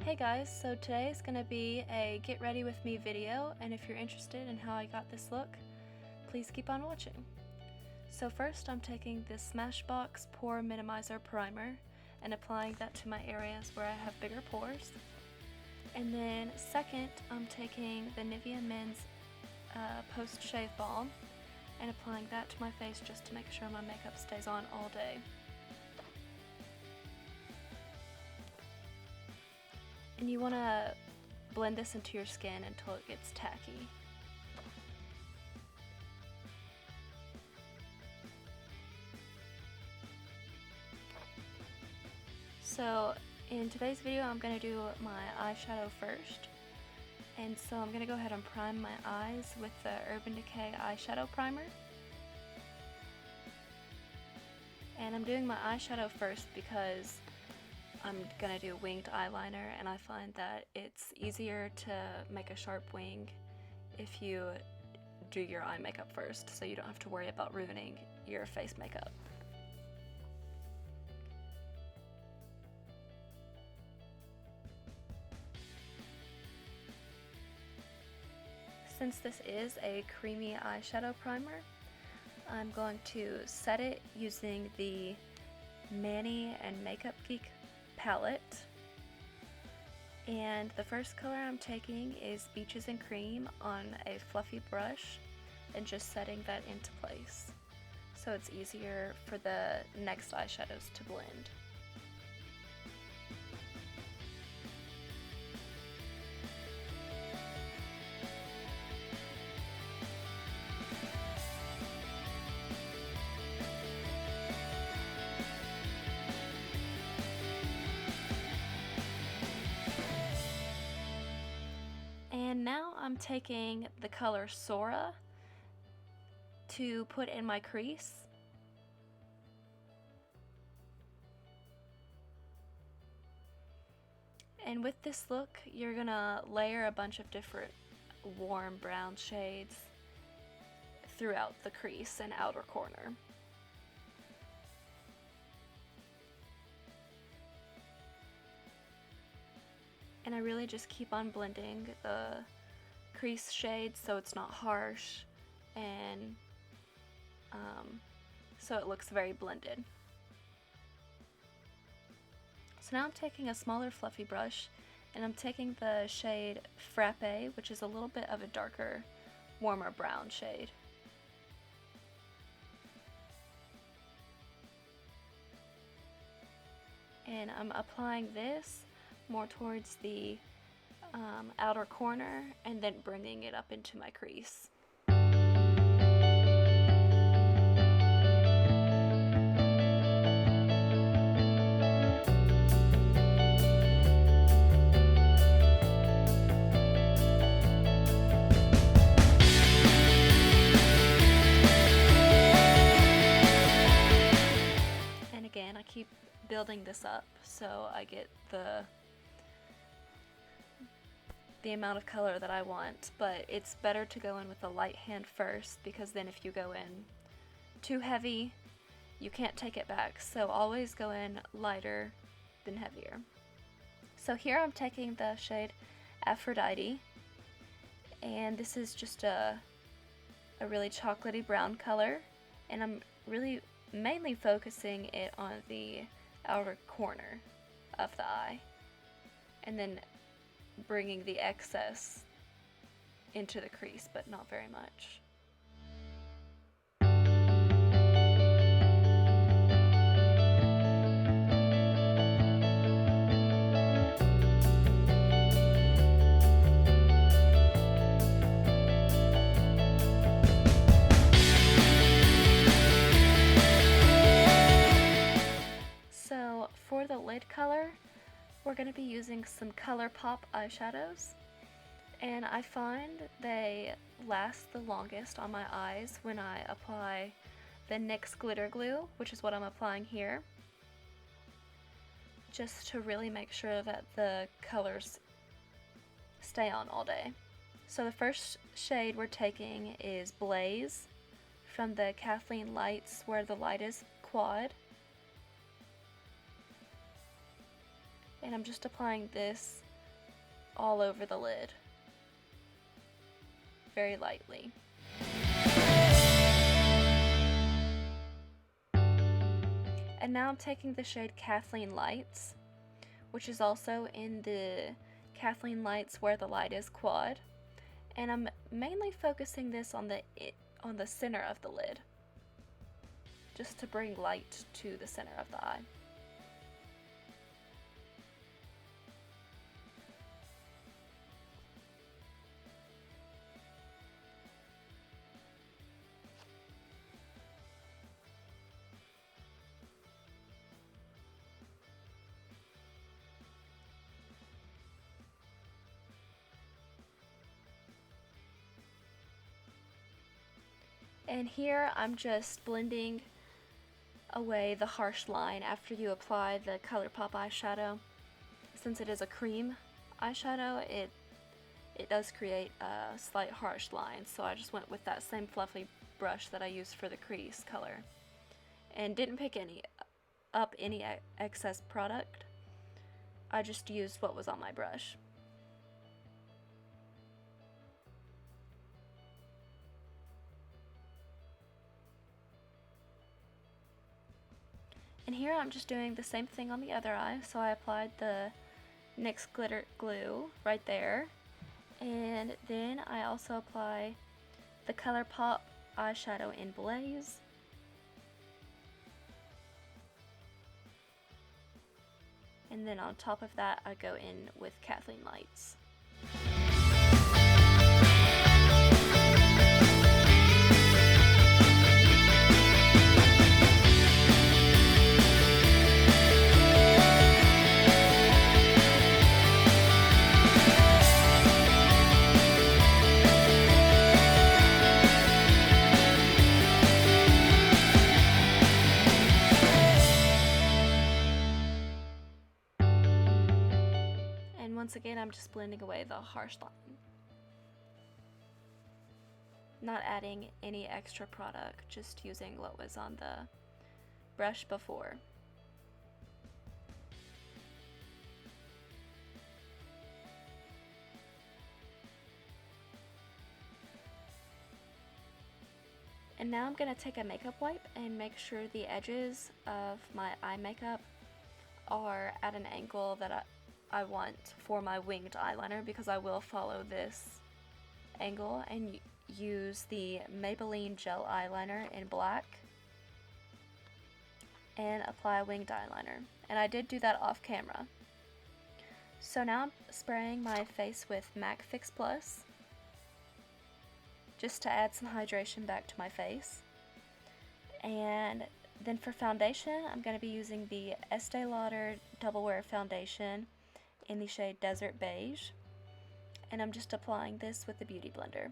Hey guys, so today is going to be a get ready with me video, and if you're interested in how I got this look, please keep on watching. So first I'm taking this Smashbox Pore Minimizer Primer and applying that to my areas where I have bigger pores. And then second I'm taking the Nivea Men's Post Shave Balm and applying that to my face just to make sure my makeup stays on all day. And you want to blend this into your skin until it gets tacky. So in today's video I'm going to do my eyeshadow first. And so I'm going to go ahead and prime my eyes with the Urban Decay eyeshadow primer. And I'm doing my eyeshadow first because I'm gonna do winged eyeliner, and I find that it's easier to make a sharp wing if you do your eye makeup first, so you don't have to worry about ruining your face makeup. Since this is a creamy eyeshadow primer, I'm going to set it using the Manny and Makeup Geek palette, and the first color I'm taking is Beaches and Cream on a fluffy brush and just setting that into place so it's easier for the next eyeshadows to blend. And now I'm taking the color Sora to put in my crease. And with this look, you're gonna layer a bunch of different warm brown shades throughout the crease and outer corner. And I really just keep on blending the crease shades so it's not harsh and so it looks very blended. So now I'm taking a smaller fluffy brush and I'm taking the shade Frappe, which is a little bit of a darker, warmer brown shade. And I'm applying this more towards the outer corner and then bringing it up into my crease. And again, I keep building this up so I get the amount of color that I want, but it's better to go in with a light hand first, because then if you go in too heavy you can't take it back, so always go in lighter than heavier. So here I'm taking the shade Aphrodite, and this is just a really chocolatey brown color, and I'm really mainly focusing it on the outer corner of the eye and then bringing the excess into the crease, but not very much. So for the lid color, we're going to be using some ColourPop eyeshadows, and I find they last the longest on my eyes when I apply the NYX glitter glue, which is what I'm applying here, just to really make sure that the colors stay on all day. So the first shade we're taking is Blaze from the Kathleen Lights Where the Light Is quad. And I'm just applying this all over the lid, very lightly. And now I'm taking the shade Kathleen Lights, which is also in the Kathleen Lights Where the Light Is quad, and I'm mainly focusing this on the center of the lid, just to bring light to the center of the eye. And here I'm just blending away the harsh line after you apply the ColourPop eyeshadow. Since it is a cream eyeshadow, it does create a slight harsh line, so I just went with that same fluffy brush that I used for the crease color. And didn't pick up any excess product. I just used what was on my brush. And here I'm just doing the same thing on the other eye, so I applied the NYX glitter glue right there, and then I also apply the ColourPop eyeshadow in Blaze, and then on top of that I go in with Kathleen Lights. Once again, I'm just blending away the harsh line. Not adding any extra product, just using what was on the brush before. And now I'm going to take a makeup wipe and make sure the edges of my eye makeup are at an angle that I want for my winged eyeliner, because I will follow this angle and use the Maybelline gel eyeliner in black and apply a winged eyeliner. And I did do that off camera. So now I'm spraying my face with MAC Fix Plus just to add some hydration back to my face. And then for foundation, I'm going to be using the Estee Lauder Double Wear Foundation in the shade Desert Beige, and I'm just applying this with the Beauty Blender.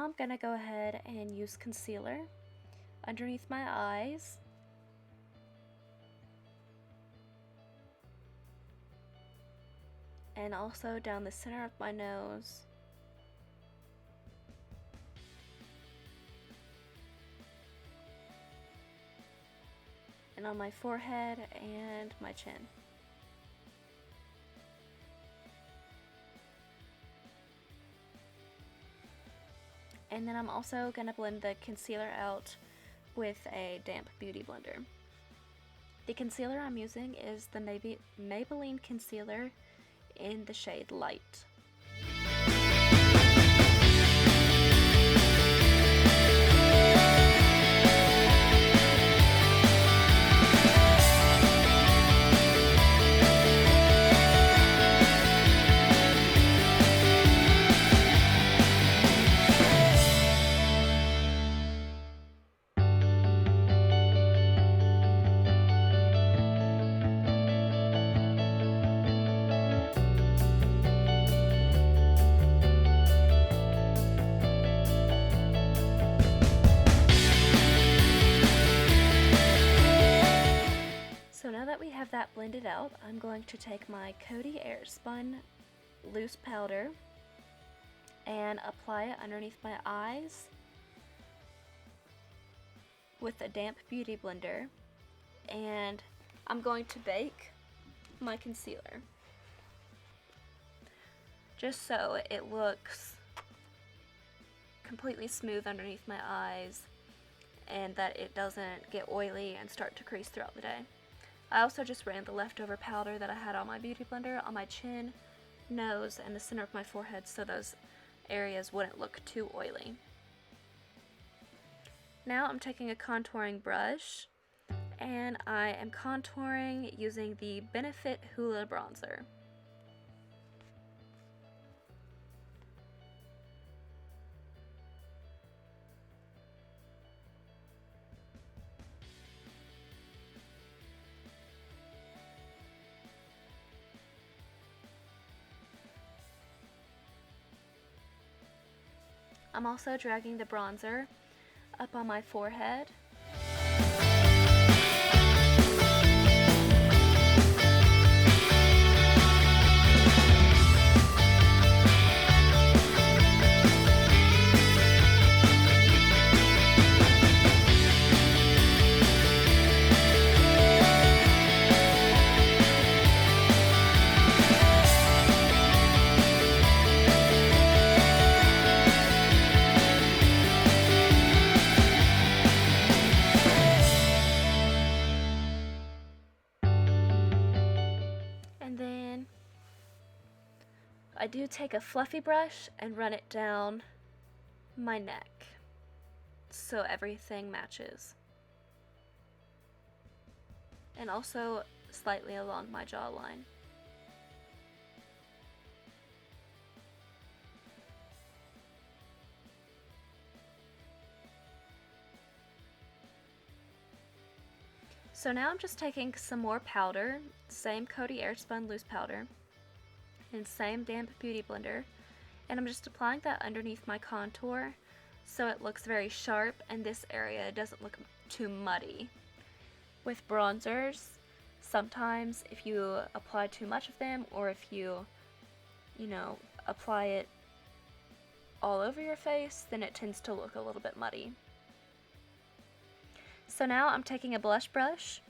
now I'm going to go ahead and use concealer underneath my eyes. And also down the center of my nose. And on my forehead and my chin. And then I'm also going to blend the concealer out with a damp beauty blender. The concealer I'm using is the Maybelline concealer in the shade Light. So now that we have that blended out, I'm going to take my Coty Airspun loose powder and apply it underneath my eyes with a damp beauty blender, and I'm going to bake my concealer just so it looks completely smooth underneath my eyes and that it doesn't get oily and start to crease throughout the day. I also just ran the leftover powder that I had on my beauty blender on my chin, nose, and the center of my forehead so those areas wouldn't look too oily. Now I'm taking a contouring brush and I am contouring using the Benefit Hoola Bronzer. I'm also dragging the bronzer up on my forehead. I do take a fluffy brush and run it down my neck so everything matches. And also slightly along my jawline. So now I'm just taking some more powder, same Coty Airspun loose powder, and same damp beauty blender, and I'm just applying that underneath my contour so it looks very sharp and this area doesn't look too muddy. With bronzers, sometimes if you apply too much of them or if you apply it all over your face, then it tends to look a little bit muddy. So now I'm taking a blush brush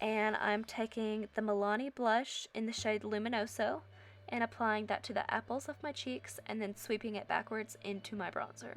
and I'm taking the Milani blush in the shade Luminoso and applying that to the apples of my cheeks and then sweeping it backwards into my bronzer.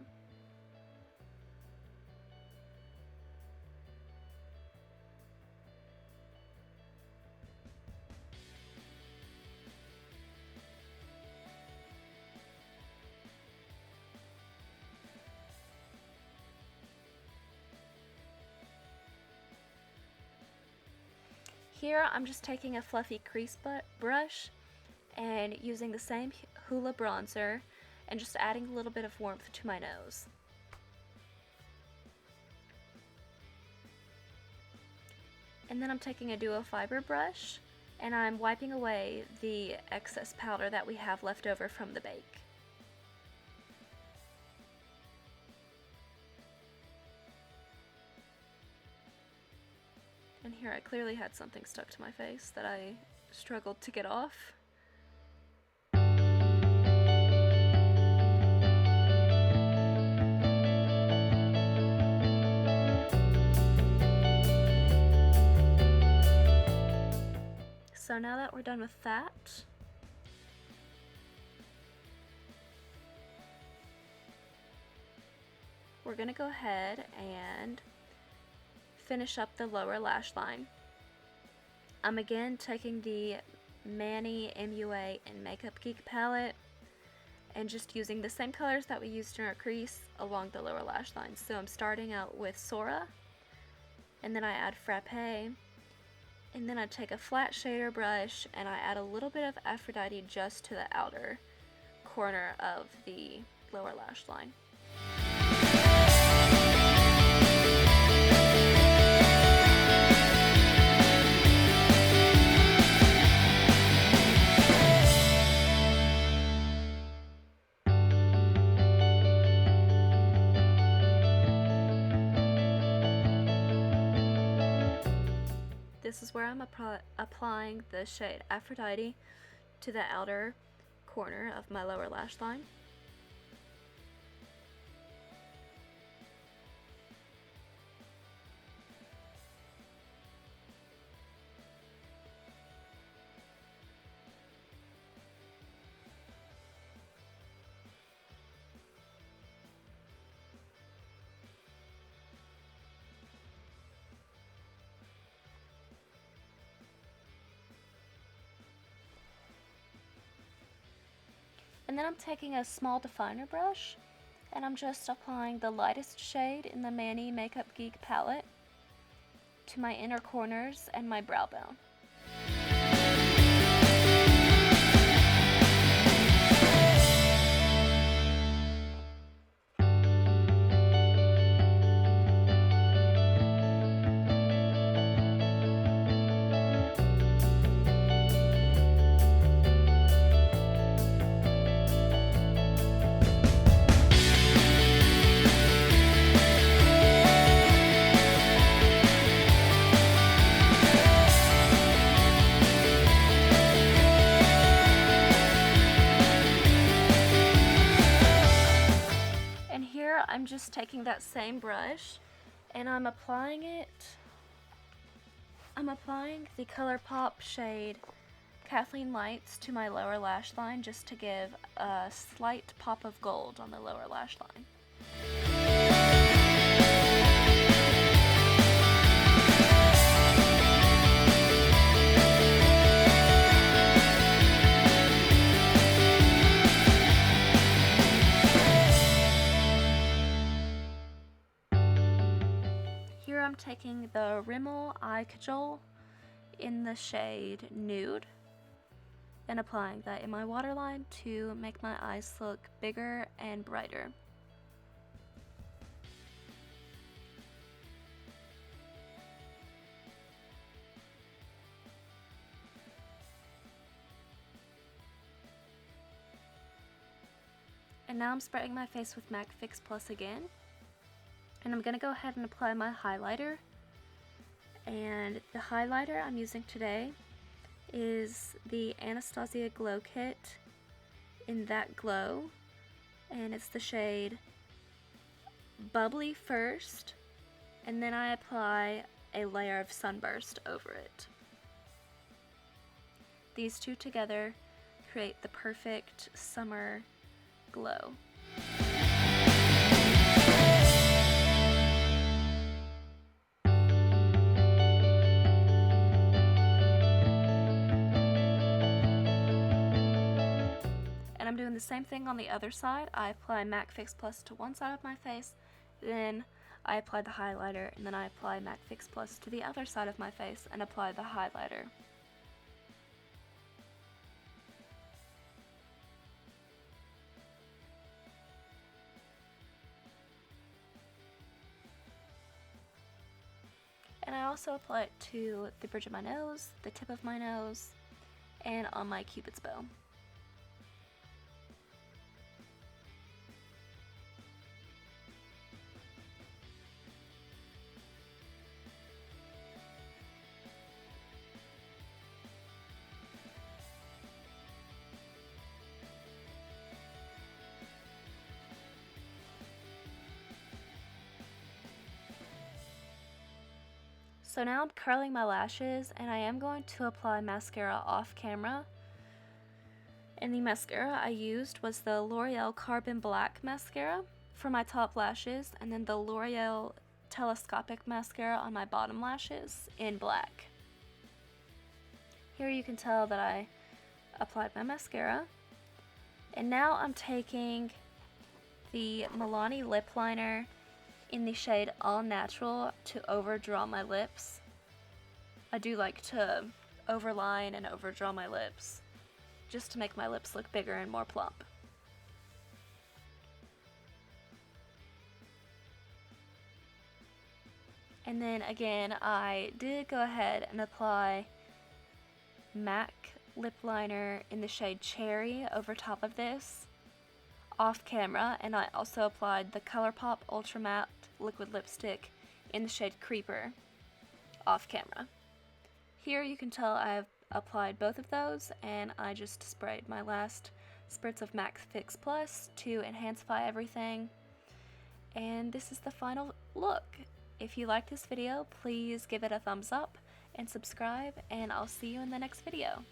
Here I'm just taking a fluffy crease brush and using the same Hoola bronzer and just adding a little bit of warmth to my nose. And then I'm taking a duo fiber brush and I'm wiping away the excess powder that we have left over from the bake. here I clearly had something stuck to my face that I struggled to get off. So now that we're done with that, we're going to go ahead and finish up the lower lash line. I'm again taking the Manny MUA and Makeup Geek palette and just using the same colors that we used in our crease along the lower lash line. So I'm starting out with Sora, and then I add Frappe, and then I take a flat shader brush and I add a little bit of Aphrodite just to the outer corner of the lower lash line. This is where I'm applying the shade Aphrodite to the outer corner of my lower lash line. And then I'm taking a small definer brush and I'm just applying the lightest shade in the Manny Makeup Geek palette to my inner corners and my brow bone. I'm just taking that same brush and I'm applying the ColourPop shade Kathleen Lights to my lower lash line just to give a slight pop of gold on the lower lash line. Here I'm taking the Rimmel Eye Cajole in the shade Nude and applying that in my waterline to make my eyes look bigger and brighter. And now I'm spraying my face with MAC Fix Plus again. And I'm going to go ahead and apply my highlighter. And the highlighter I'm using today is the Anastasia Glow Kit in That Glow. And it's the shade Bubbly first, and then I apply a layer of Sunburst over it. These two together create the perfect summer glow. I'm doing the same thing on the other side. I apply MAC Fix Plus to one side of my face, then I apply the highlighter, and then I apply MAC Fix Plus to the other side of my face and apply the highlighter. And I also apply it to the bridge of my nose, the tip of my nose, and on my Cupid's bow. So now I'm curling my lashes, and I am going to apply mascara off camera. And the mascara I used was the L'Oreal Carbon Black mascara for my top lashes, and then the L'Oreal Telescopic mascara on my bottom lashes in black. Here you can tell that I applied my mascara. And now I'm taking the Milani lip liner in the shade All Natural to overdraw my lips. I do like to overline and overdraw my lips just to make my lips look bigger and more plump. And then again, I did go ahead and apply MAC lip liner in the shade Cherry over top of this off camera, and I also applied the ColourPop Ultra Matte liquid lipstick in the shade Creeper off camera. Here you can tell I've applied both of those, and I just sprayed my last spritz of MAC Fix Plus to enhancify everything. And this is the final look. If you like this video, please give it a thumbs up and subscribe, and I'll see you in the next video.